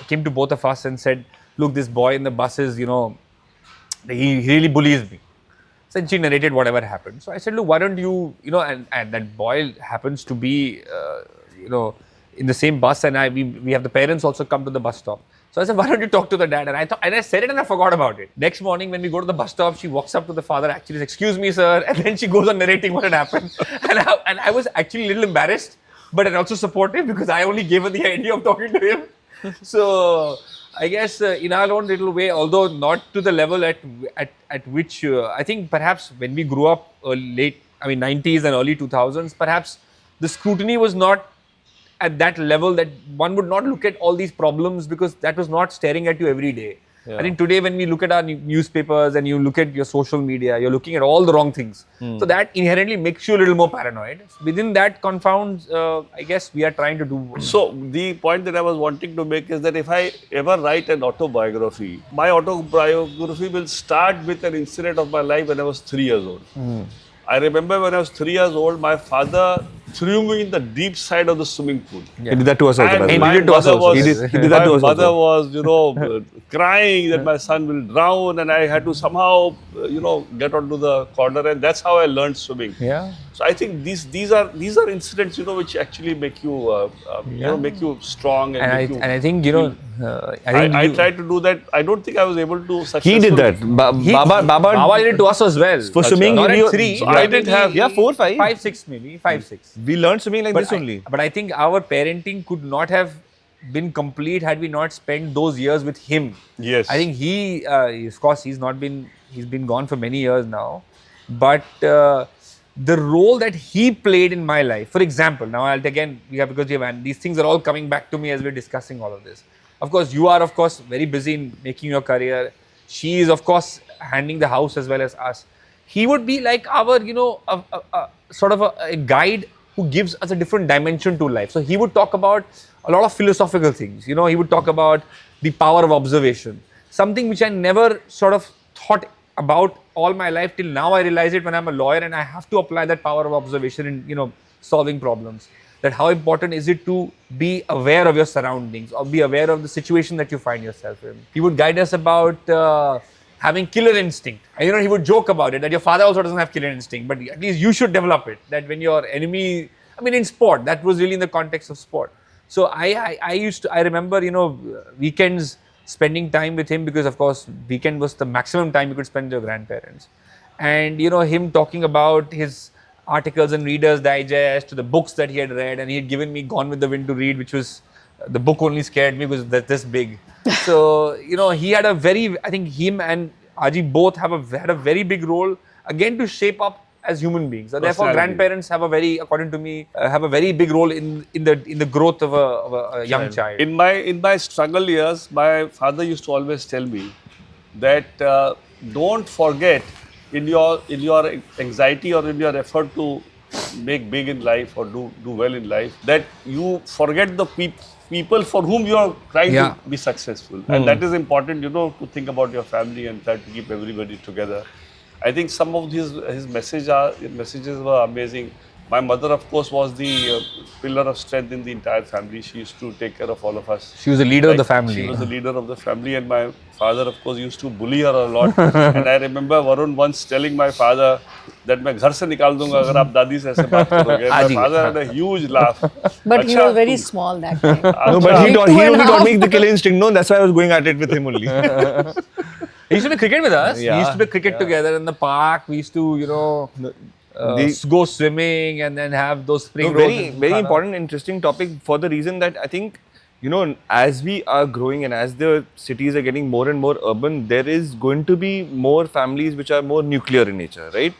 came to both of us and said, look, this boy in the buses, he really bullies me. So she narrated whatever happened. So I said, look, why don't you, and that boy happens to be, in the same bus, and we have the parents also come to the bus stop. So I said, why don't you talk to the dad? And I said it and I forgot about it. Next morning when we go to the bus stop, she walks up to the father, actually says, excuse me, sir. And then she goes on narrating what had happened. And I was actually a little embarrassed, but and also supportive, because I only gave her the idea of talking to him. So I guess in our own little way, although not to the level at which I think perhaps when we grew up 90s and early 2000s, perhaps the scrutiny was not at that level, that one would not look at all these problems, because that was not staring at you every day. Yeah. I think today when we look at our newspapers and you look at your social media, you're looking at all the wrong things. So that inherently makes you a little more paranoid. Within that confounds, I guess we are trying to do. So the point that I was wanting to make is that if I ever write an autobiography, my autobiography will start with an incident of my life when I was 3 years old. I remember when I was 3 years old, my father threw me in the deep side of the swimming pool. He did that to us also. And by the way. my did it to us mother also. was, He did that to us my mother also. was, crying that my son will drown, and I had to somehow, get onto the corner, and that's how I learned swimming. Yeah. So I think these are incidents, you know, which actually make you you know, make you strong and make you. And I think, you know, I tried to do that. I don't think I was able to He successfully. did that. Baba did it to us as well. For swimming, not we- at 3. So I didn't have- 4, 5. 5, 6 maybe. 5, 6. We learned swimming like this only. But I think our parenting could not have been complete had we not spent those years with him. Yes. I think he, of course, he's been gone for many years now. But the role that he played in my life, for example, now I'll again, these things are all coming back to me as we're discussing all of this. Of course, you are, of course, very busy in making your career. She is, of course, handling the house as well as us. He would be like our, you know, sort of a guide who gives us a different dimension to life. So he would talk about a lot of philosophical things. You know, he would talk about the power of observation, something which I never sort of thought about all my life till now. I realize it when I'm a lawyer and I have to apply that power of observation in, you know, solving problems. That how important is it to be aware of your surroundings or be aware of the situation that you find yourself in. He would guide us about having killer instinct. And you know, he would joke about it that your father also doesn't have killer instinct, but at least you should develop it. That when your enemy, I mean, in sport, that was really in the context of sport. So I remember, you know, weekends spending time with him, because of course weekend was the maximum time you could spend with your grandparents. And you know, him talking about his articles in Reader's Digest, to the books that he had read, and he had given me Gone with the Wind to read, which was, the book only scared me because that's this big. So, you know, he had a very, I think him and Aji both had a very big role again to shape up as human beings. So therefore, grandparents have a very, according to me, have a very big role in the growth of a young child. In my struggle years, my father used to always tell me that don't forget in your anxiety or in your effort to make big in life or do well in life, that you forget the people for whom you are trying to be successful. And that is important, you know, to think about your family and try to keep everybody together. I think some of his messages were amazing. My mother, of course, was the pillar of strength in the entire family. She used to take care of all of us. She was the leader of the family. She was the leader of the family, and my father, of course, used to bully her a lot. And I remember Varun once telling my father that मैं घर से निकाल दूंगा अगर आप दादी से ऐसे बात करोगे. My father had a huge laugh. But he was very small that time. No, but he only taught me the killer instinct. No, that's why I was going at it with him only. He used to play cricket with us. Yeah. We used to play cricket together in the park. We used to, you know, go swimming and then have those spring rolls. Very important, interesting topic, for the reason that I think, you know, as we are growing and as the cities are getting more and more urban, there is going to be more families which are more nuclear in nature, right?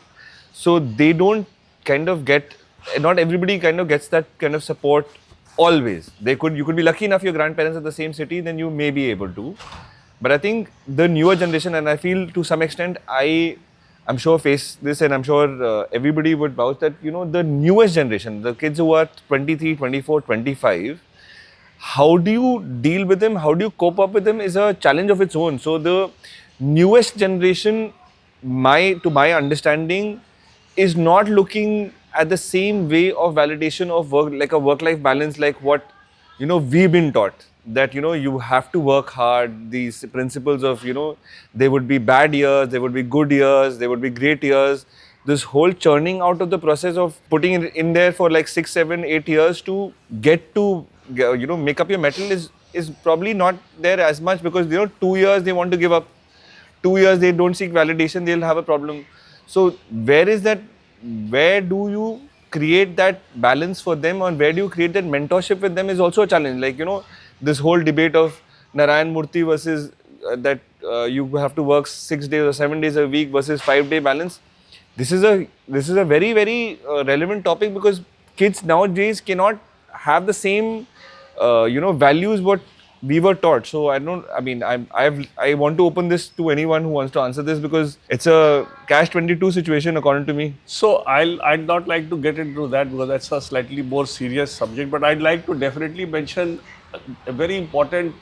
So they don't kind of get, not everybody kind of gets that kind of support always. You could be lucky enough your grandparents are the same city, then you may be able to. But I think the newer generation, and I feel to some extent, I'm sure face this, and I'm sure everybody would vouch that, you know, the newest generation, the kids who are 23, 24, 25, how do you deal with them? How do you cope up with them is a challenge of its own. So the newest generation, to my understanding, is not looking at the same way of validation of work, like a work-life balance, like what, you know, we've been taught. That, you know, you have to work hard, these principles of, you know, there would be bad years, there would be good years, there would be great years. This whole churning out of the process of putting it in there for like 6, 7, 8 years to get to, you know, make up your mettle is probably not there as much, because, you know, 2 years they want to give up, 2 years they don't seek validation, they'll have a problem. So where do you create that balance for them, or where do you create that mentorship with them is also a challenge. Like, you know, this whole debate of Narayan Murthy versus that you have to work 6 days or 7 days a week versus 5-day balance. This is a very, very relevant topic, because kids nowadays cannot have the same you know, values what we were taught. So I want to open this to anyone who wants to answer this, because it's a catch-22 situation according to me. So I'd not like to get into that, because that's a slightly more serious subject, but I'd like to definitely mention a very important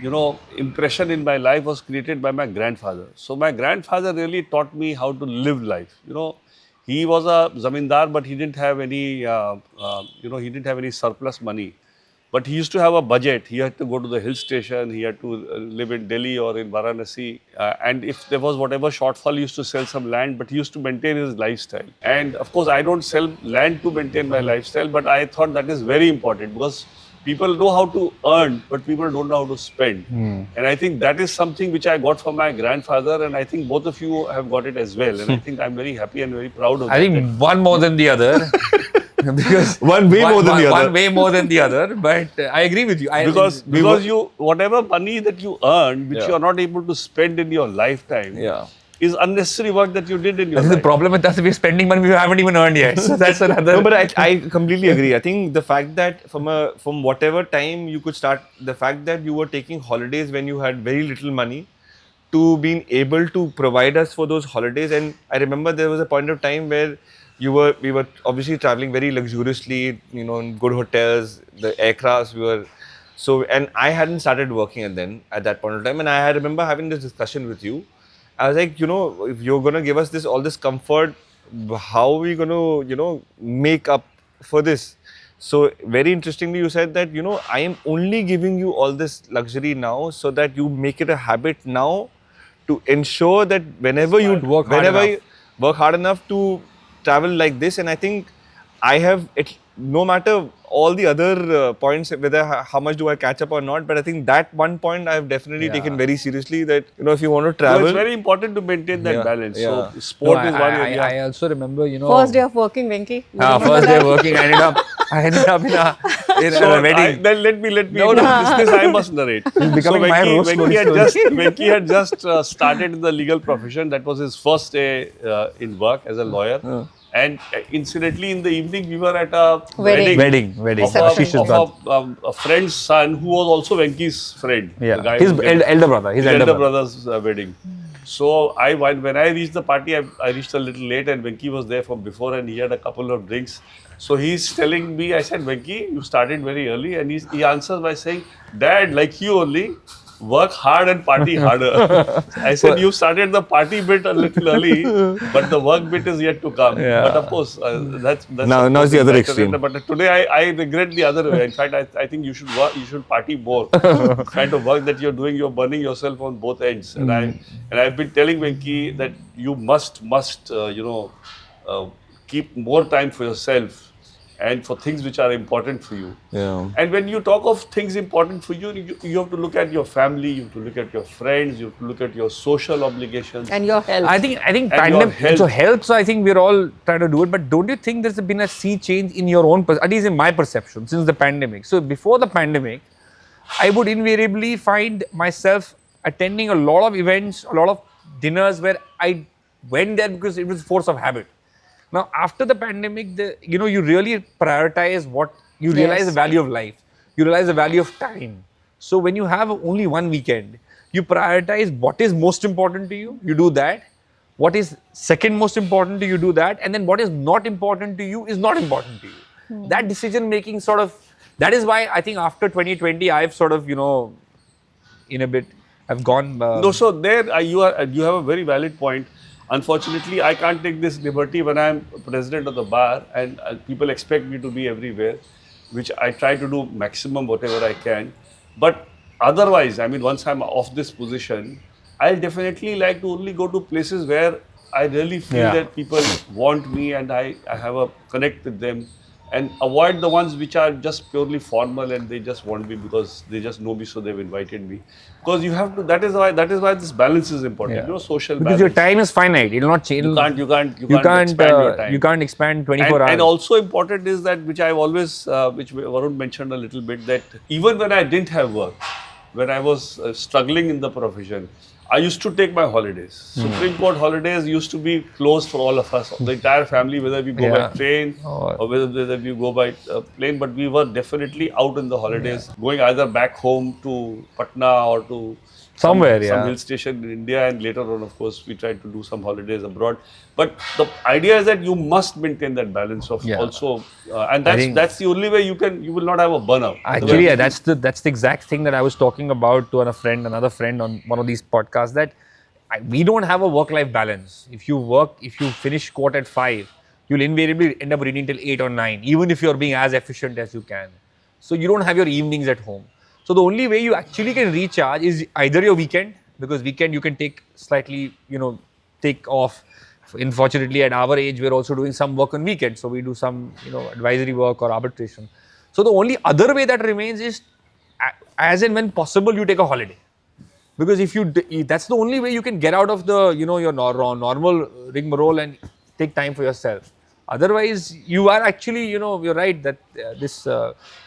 you know, impression in my life was created by my grandfather. So my grandfather really taught me how to live life. You know, he was a zamindar, but he didn't have any you know, he didn't have any surplus money. But he used to have a budget. He had to go to the hill station. He had to live in Delhi or in Varanasi. And if there was whatever shortfall, he used to sell some land, but he used to maintain his lifestyle. And of course, I don't sell land to maintain my lifestyle, but I thought that is very important because people know how to earn, but people don't know how to spend. And I think that is something which I got from my grandfather, and I think both of you have got it as well. And I think I'm very happy and very proud of that. I think one more than the other. Because One way more than the other. One way more than the other. But I agree with you. Because you, whatever money that you earn, which you are not able to spend in your lifetime, is unnecessary work that you did in your life. The problem with us is we're spending money we haven't even earned yet. So that's another. No, but I completely agree. I think the fact that from whatever time you could start, the fact that you were taking holidays when you had very little money, to being able to provide us for those holidays. And I remember there was a point of time where we were obviously traveling very luxuriously, in good hotels, the aircrafts and I hadn't started working at that point of time. And I remember having this discussion with you. I was like, if you're going to give us all this comfort, how are we going to, make up for this? So very interestingly, you said that, I am only giving you all this luxury now so that you make it a habit now to ensure that whenever you work hard enough to travel like this. And I think I have it, no matter all the other points, whether how much do I catch up or not, but I think that one point I have definitely taken very seriously, that if you want to travel, it's very important to maintain that balance. So sport is one area. I also remember, First day of working, Venki. First day of working, I ended up in a wedding. Then let me. No, this I must narrate. Becoming my roast Venki had just started in the legal profession. That was his first day in work as a lawyer. And incidentally, in the evening, we were at a wedding of a friend's son who was also Venki's friend. Yeah, the guy his elder brother. His elder brother's wedding. So when I reached the party, I reached a little late, and Venki was there from before, and he had a couple of drinks. So he's telling me, I said, Venki, you started very early, and he answers by saying, Dad, like you only, work hard and party harder. I said, you started the party bit a little early, but the work bit is yet to come. But of course, that's now it's the other extreme. But today I regret the other way. In fact, I think you should party more. The kind of work that you're doing, you're burning yourself on both ends. And I've been telling Venki that you must keep more time for yourself and for things which are important for you. And when you talk of things important for you, you have to look at your family, you have to look at your friends, you have to look at your social obligations. And your health. I think pandemic, so health, so I think we're all trying to do it, but don't you think there's been a sea change in your own, at least in my perception, since the pandemic? So before the pandemic, I would invariably find myself attending a lot of events, a lot of dinners where I went there because it was force of habit. Now, after the pandemic, you really prioritize you realize the value of life. You realize the value of time. So when you have only one weekend, you prioritize what is most important to you, you do that. What is second most important to you, do that. And then what is not important to you is not important to you. That decision making that is why I think after 2020, I've in a bit, I've gone. No, so there you have a very valid point. Unfortunately, I can't take this liberty when I'm president of the bar and people expect me to be everywhere, which I try to do maximum whatever I can. But otherwise, once I'm off this position, I'll definitely like to only go to places where I really feel that people want me and I have a connect with them, and avoid the ones which are just purely formal and they just want me because they just know me, so they've invited me. Because you have to. That is why this balance is important. Social because balance. your time is finite. It will not change. You can't expand your time. You can't expand 24 hours. And also important is that, which I've always, which Varun mentioned a little bit, that even when I didn't have work, when I was struggling in the profession, I used to take my holidays. Supreme Court holidays used to be closed for all of us, the entire family, whether we go by train or whether we go by plane. But we were definitely out in the holidays, going either back home to Patna or to some hill station in India, and later on, of course, we tried to do some holidays abroad. But the idea is that you must maintain that balance of also, and that's the only way you will not have a burnout. Actually, that's the exact thing that I was talking about to another friend on one of these podcasts, that we don't have a work-life balance. If you finish court at 5, you'll invariably end up reading till 8 or 9, even if you're being as efficient as you can. So you don't have your evenings at home. So the only way you actually can recharge is either your weekend, because weekend you can take slightly, take off. Unfortunately, at our age, we're also doing some work on weekends. So we do some, advisory work or arbitration. So the only other way that remains is as and when possible, you take a holiday. Because if that's the only way you can get out of the, your normal rigmarole and take time for yourself. Otherwise, you are actually, you're right that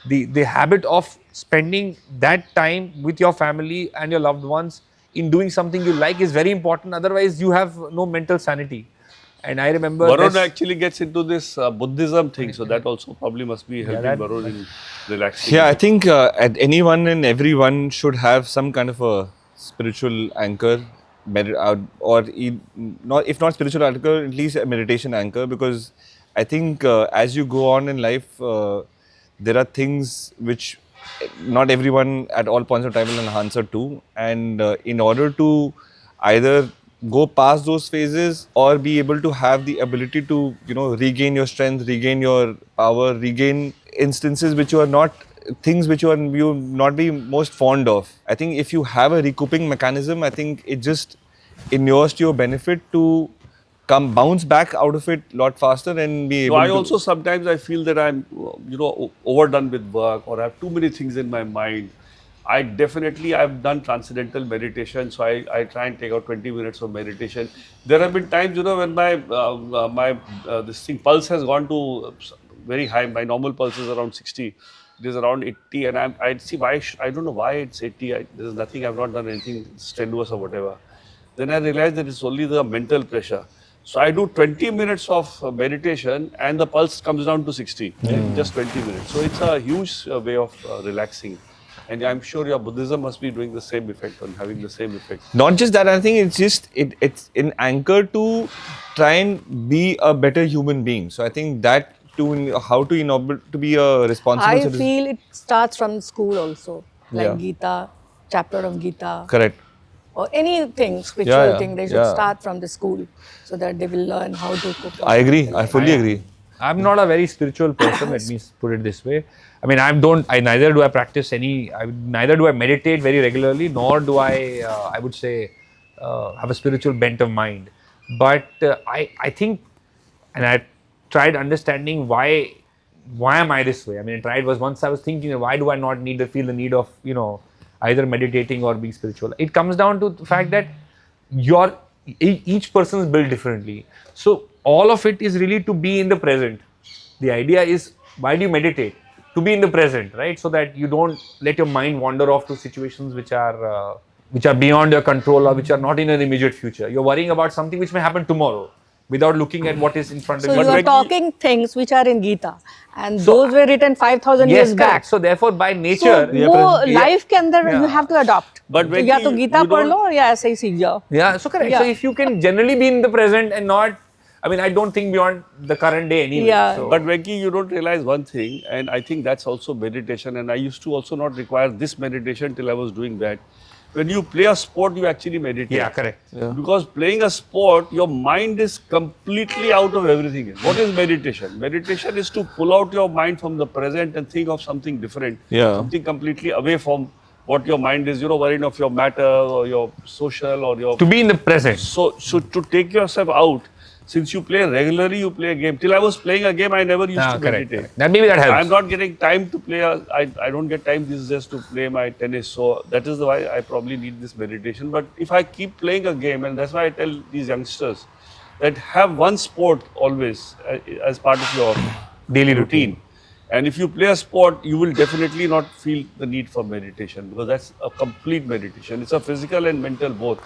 the habit of spending that time with your family and your loved ones in doing something you like is very important. Otherwise, you have no mental sanity. And I remember Varun actually gets into this Buddhism thing, so that also probably must be helping that- Varun in relaxing. Yeah, I think anyone and everyone should have some kind of a spiritual anchor, not if not spiritual anchor, at least a meditation anchor. Because I think as you go on in life, there are things which not everyone at all points of time will answer to, and in order to either go past those phases or be able to have the ability to regain your strength, regain your power, regain instances which you are not things which you not be most fond of. I think if you have a recouping mechanism, I think it just inures to your benefit to bounce back out of it a lot faster and be able I to. also sometimes I feel that I'm overdone with work, or I have too many things in my mind. I've done transcendental meditation, so I try and take out 20 minutes of meditation. There have been times, when my this thing pulse has gone to very high. My normal pulse is around 60. It is around 80, and I see why. I don't know why it's 80. There's nothing. I've not done anything strenuous or whatever. Then I realized that it's only the mental pressure. So I do 20 minutes of meditation, and the pulse comes down to 60 in just 20 minutes. So it's a huge way of relaxing. And I'm sure your Buddhism must be doing the same effect, on having the same effect. Not just that, I think it's just it's an anchor to try and be a better human being. So I think that how to be a responsible I citizen. feel it starts from school also, like Yeah. Gita, chapter of Gita, Correct. or anything spiritual Yeah, yeah, thing. They should yeah. start from the school so that they will learn how to cook. I agree. I fully agree. I'm not a very spiritual person. Let me put it this way. I mean, neither do I practice neither do I meditate very regularly, nor do I would say, have a spiritual bent of mind. But I think, and I tried understanding why am I this way? I mean, once I was thinking, why do I not feel the need of, either meditating or being spiritual? It comes down to the fact that each person is built differently. So all of it is really to be in the present. The idea is, why do you meditate? To be in the present, right? So that you don't let your mind wander off to situations which are beyond your control, or which are not in an immediate future. You're worrying about something which may happen tomorrow without looking at what is in front of So you. you are talking things which are in Gita, and those were written 5,000 yes, years correct. back. So therefore, by So nature, वो life के अंदर you have to adopt. But तो when या तो you Gita पढ़ don't- लो या ऐसे ही सीख जाओ. yeah, so correct. Yeah. So if you can generally be in the present and not, I mean, I don't think beyond the current day anyway. Yeah. So, But Venki, you don't realize one thing, and I think that's also meditation. And I used to also not require this meditation till I was doing that. When you play a sport, you actually meditate. yeah, correct. Because playing a sport, your mind is completely out of everything. What is meditation? Meditation is to pull out your mind from the present and think of something different. Yeah. Something completely away from what your mind is, worrying of your matter or your social or your... To be in the present. So to take yourself out, since you play regularly, you play a game. Till I was playing a game, I never used to Correct, meditate. correct. Maybe that helps. I'm not getting time to play. I don't get time these days to play my tennis. So that is why I probably need this meditation. But if I keep playing a game, and that's why I tell these youngsters that have one sport always as part of your Daily routine. And if you play a sport, you will definitely not feel the need for meditation, because that's a complete meditation. It's a physical and mental both.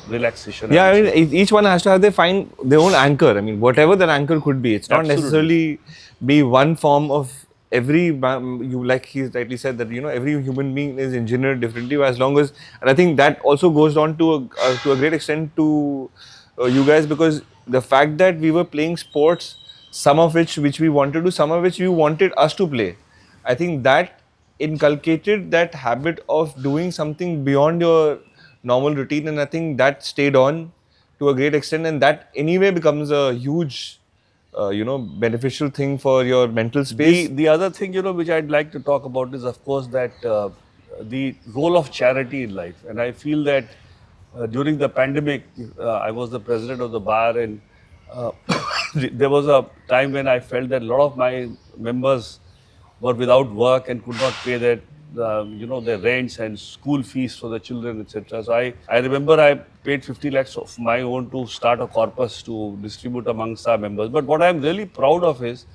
Relaxation. Yeah, I mean, each one has to find their own anchor. I mean, whatever that anchor could be. It's not Absolutely. necessarily be one form of like he rightly said that, every human being is engineered differently, as long as, and I think that also goes on to a great extent to you guys, because the fact that we were playing sports, some of which we wanted to, some of which you wanted us to play. I think that inculcated that habit of doing something beyond your normal routine, and I think that stayed on to a great extent, and that anyway becomes a huge beneficial thing for your mental space. The other thing, which I'd like to talk about is, of course, that the role of charity in life. And I feel that during the pandemic, I was the president of the bar, and there was a time when I felt that a lot of my members were without work and could not pay their their rents and school fees for the children, etc. So I remember I paid 50 lakhs of my own to start a corpus to distribute amongst our members. But what I'm really proud of is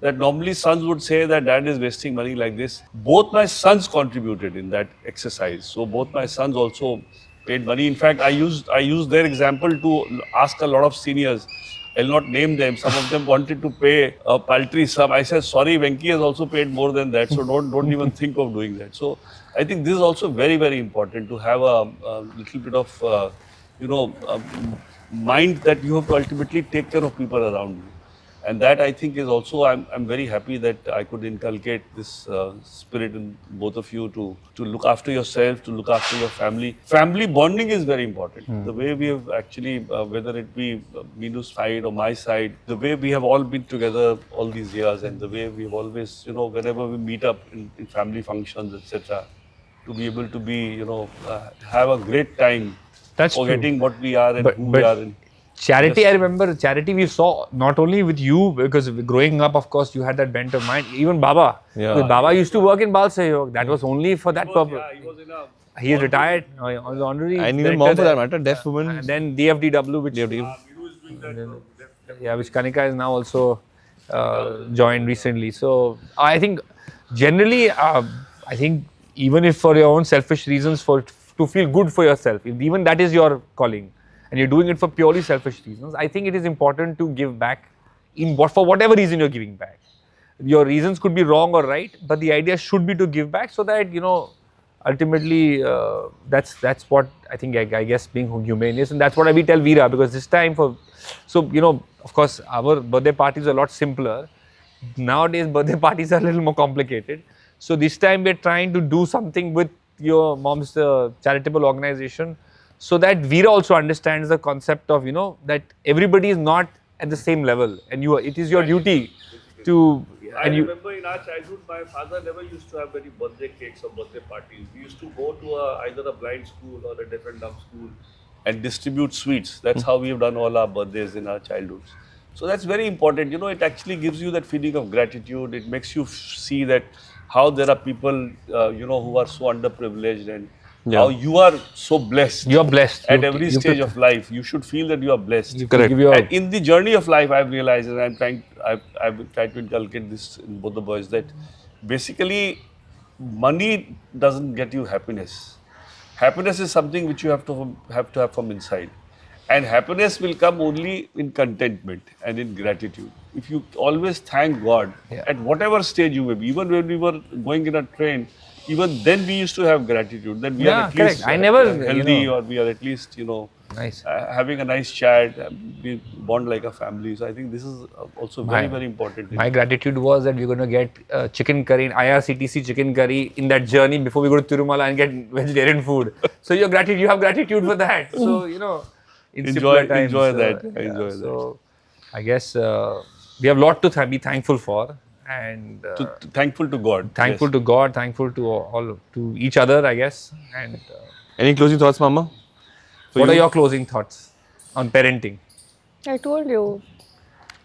that normally sons would say that dad is wasting money like this. Both my sons contributed in that exercise. So both my sons also paid money. In fact, I used their example to ask a lot of seniors. I'll not name them. Some of them wanted to pay a paltry sum. I said, sorry, Venki has also paid more than that, so don't even think of doing that. So I think this is also very, very important to have a little bit of, mind that you have to ultimately take care of people around you. And that, I think, is also, I'm very happy that I could inculcate this spirit in both of you to look after yourself, to look after your family. Family bonding is very important. The way we have actually, whether it be Meenu's side or my side, the way we have all been together all these years, and the way we've always, whenever we meet up in family functions, etc., to be able to be, have a great time, That's forgetting what we are and who we but are. And charity, I remember charity we saw not only with you, because growing up, of course, you had that bent of mind. Even Baba. Yeah. Because Baba used to work in Bal Sahyog. That was only for that purpose. he was in a He is retired, on the honorary. And even director mom for there. that matter, deaf woman. And then DFDW, which which Kanika is now also joined recently. So I think generally, I think even if for your own selfish reasons, to feel good for yourself, if even that is your calling, and you're doing it for purely selfish reasons, I think it is important to give back for whatever reason you're giving back. Your reasons could be wrong or right, but the idea should be to give back so that, ultimately that's what I think, I guess, being humane is. And that's what we tell Veera, because this time of course, our birthday parties are a lot simpler. Nowadays, birthday parties are a little more complicated. So this time we're trying to do something with your mom's charitable organization, so that Veera also understands the concept of, that everybody is not at the same level, and it is your duty to. I remember in our childhood, my father never used to have any birthday cakes or birthday parties. We used to go to either a blind school or a deaf and dumb school and distribute sweets. That's how we have done all our birthdays in our childhoods. So that's very important. It actually gives you that feeling of gratitude. It makes you see that how there are people, who are so underprivileged, and how you are so blessed. You are blessed. At every stage of life, you should feel that you are blessed. Correct. And in the journey of life, I've realized, and I've tried to inculcate this in both the boys, that basically money doesn't get you happiness. Happiness is something which you have to have from inside. And happiness will come only in contentment and in gratitude. If you always thank God at whatever stage you may be, even when we were going in a train, even then we used to have gratitude that we are at least healthy, or we are at least, nice. Having a nice chat, we bond like a family. So I think this is also very, very important. My gratitude was that we're going to get chicken curry, IRCTC chicken curry in that journey before we go to Tirumala and get vegetarian food. So you have gratitude for that. So, enjoy that. So I guess we have a lot to be thankful for. And thankful to God. Thankful to God, thankful to each other, I guess. And any closing thoughts, Mama? What are your closing thoughts on parenting? I told you.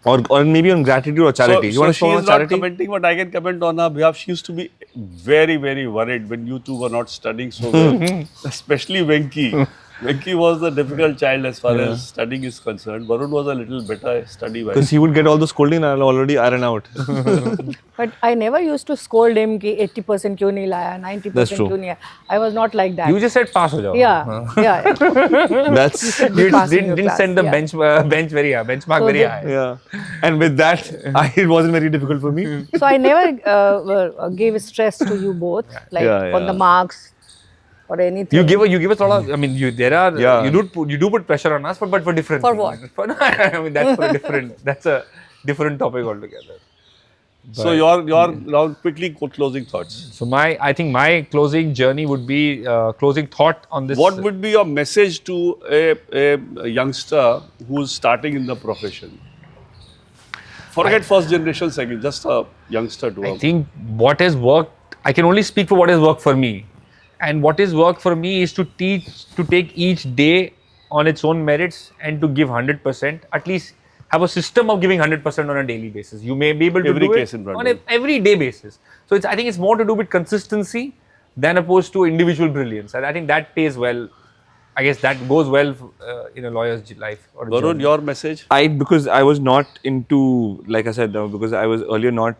Or maybe on gratitude or charity. You want to she is on not charity? commenting, but I can comment on her behalf. She used to be very, very worried when you two were not studying so well, especially Venki. Venki was the difficult child as far as studying is concerned. Varun was a little better study-wise. Because he would get all the scolding and I'll already iron out. But I never used to scold him कि 80% क्यों नहीं लाया, 90% क्यों नहीं लाया. I was not like that. You just said pass ho jao. Yeah. That's You didn't send the benchmark very high. yeah. And with that, it wasn't very difficult for me. So I never gave stress to you both, like on the marks or anything. You give us a lot of. I mean, you do put pressure on us, but for different. For things. what? I mean, that's a different topic altogether. So your quickly closing thoughts. So I think my closing journey would be closing thought on this. What would be your message to a youngster who's starting in the profession? Forget first generation, second, just a youngster to I think what has worked, I can only speak for what has worked for me. And what has worked for me is to take each day on its own merits and to give 100%, at least have a system of giving 100% on a daily basis. You may be able to Every do case it in front on of an you. everyday basis. So I think it's more to do with consistency than opposed to individual brilliance. And I think that pays well. I guess that goes well in a lawyer's life or Varun, journey. your message? Because I was not into, like I said, because I was earlier not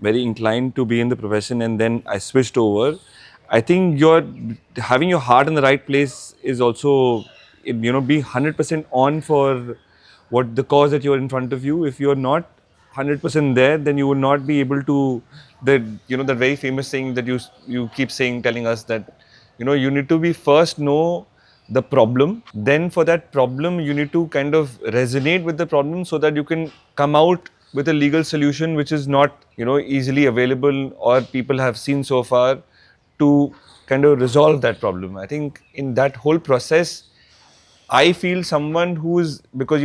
very inclined to be in the profession, and then I switched over. I think having your heart in the right place is also, be 100% on for what the cause that you're in front of you. If you're not 100% there, then you will not be able to, that very famous thing that you keep saying, telling us that, you need to be first know the problem, then for that problem you need to kind of resonate with the problem so that you can come out with a legal solution which is not easily available or people have seen so far, to kind of resolve that problem. I think in that whole process, I feel someone who's, because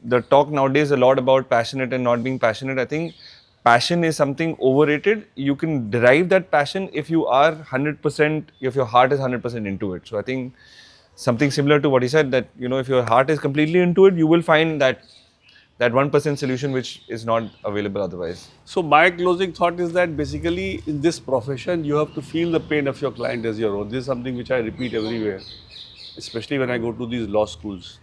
the talk nowadays a lot about passionate and not being passionate. I think passion is something overrated. You can derive that passion if you are 100%, if your heart is 100% into it. So I think something similar to what he said, that if your heart is completely into it, you will find that 1% solution which is not available otherwise. So my closing thought is that basically in this profession, you have to feel the pain of your client as your own. This is something which I repeat everywhere, especially when I go to these law schools.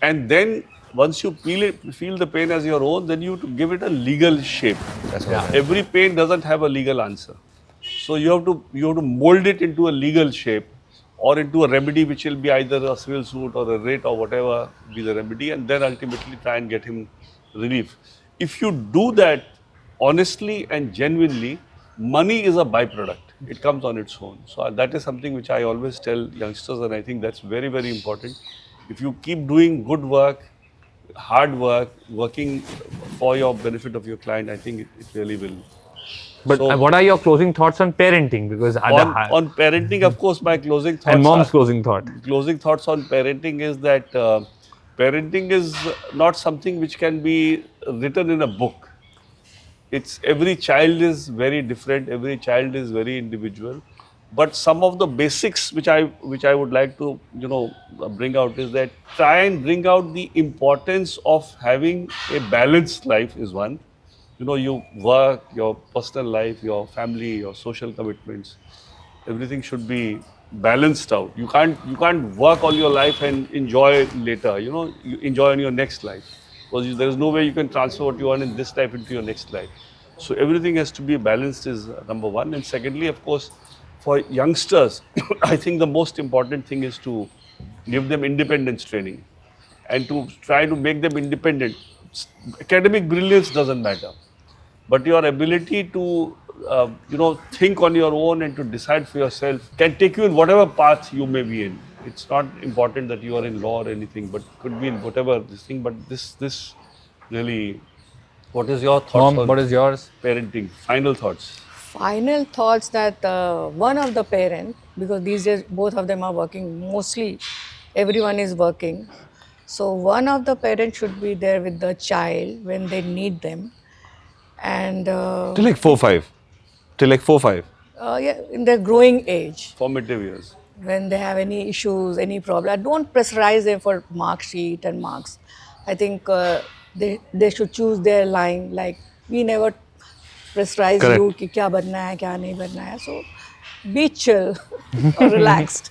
And then once you feel the pain as your own, then you have to give it a legal shape. That's what Every pain doesn't have a legal answer. So you have to mold it into a legal shape, or into a remedy which will be either a civil suit or a writ or whatever be the remedy, and then ultimately try and get him relief. If you do that honestly and genuinely, money is a byproduct. It comes on its own. So that is something which I always tell youngsters, and I think that's very, very important. If you keep doing good work, hard work, working for your benefit of your client, I think it really will. But So- what are your closing thoughts on parenting? Because On parenting, of course, my closing thoughts and mom's are- closing thought. closing thoughts on parenting is that parenting is not something which can be written in a book. It's every child is very different, every child is very individual. But some of the basics which I would like to bring out is that try and bring out the importance of having a balanced life is one. You work, your personal life, your family, your social commitments, everything should be balanced out. You can't work all your life and enjoy later. You enjoy in your next life, because there is no way you can transfer what you earn in this life into your next life. So everything has to be balanced is number one. And secondly, of course, for youngsters, I think the most important thing is to give them independence training and to try to make them independent. Academic brilliance doesn't matter, but your ability to think on your own and to decide for yourself can take you in whatever path you may be in. It's not important that you are in law or anything, but could be in whatever this thing. But this really, what is your thoughts Mom, on what is yours? parenting? Final thoughts. Final thoughts that one of the parent, because these days both of them are working, mostly everyone is working. So one of the parents should be there with the child when they need them. And Till like 4-5. yeah, in their growing age, Formative years. when they have any issues, any problem, don't pressurize them for mark sheet and marks. I think they should choose their line. Like, we never pressurize Correct. you कि क्या बनना है क्या नहीं बनना है. So be chill or relaxed.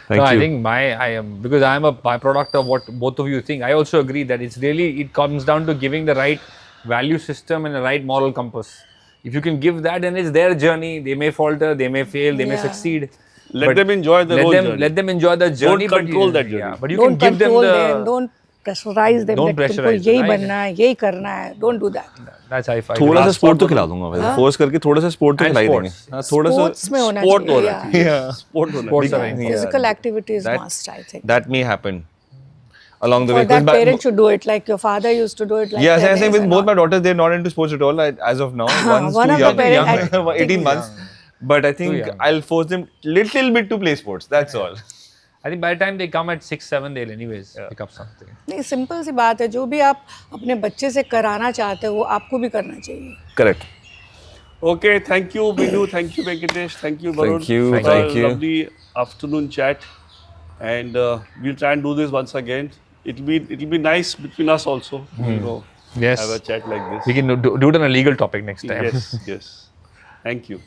Thank No, you. I think I am, because I am a byproduct of what both of you think. I also agree that it comes down to giving the right value system and the right moral compass. If you can give that, then it's their journey. They may falter, they may fail, they may Yeah. succeed. Let But them enjoy their own journey. Let them enjoy the journey. Don't control but that journey. Yeah, but you Don't can give them control the. them. Don't pressurize them. Don't that तुमको pressurize यही them. बनना है, यही करना है. Don't do that. That's how I find. थोड़ा सा last sport तो thought खिला दूंगा वैसे, फोर्स करके थोड़ा सा स्पोर्ट तो And खिला ही देंगे. sports. हाँ, थोड़ा सा Sports में होना Sport चाहिए. होना Yeah. चाहिए. Yeah. Sport होना Sports चाहिए. are very Yeah. Physical activity is That- must, I think. That may happen along the For way. that, Because parents should do it like your father used to do it. Like yeah, tennis I'm saying with and both all. my daughters, they're not into sports at all as of now. One's one too of the young, parents, I think 18 months. But I think young. I'll force them little bit to play sports. That's all. I think by the time they come at 6-7, they'll anyways pick up something. नहीं, simple सी बात है, जो भी आप अपने बच्चे से कराना चाहते हो वो आपको भी करना चाहिए. Correct. Okay, thank you, Meenu. Thank you, Venkatesh. Thank you, Varun. you, For thank a you. lovely afternoon chat, and we'll try and do this once again. It'll be nice between us also. You know, Yes. have a chat like this. We can do it on a legal topic next time. Yes, yes. Thank you.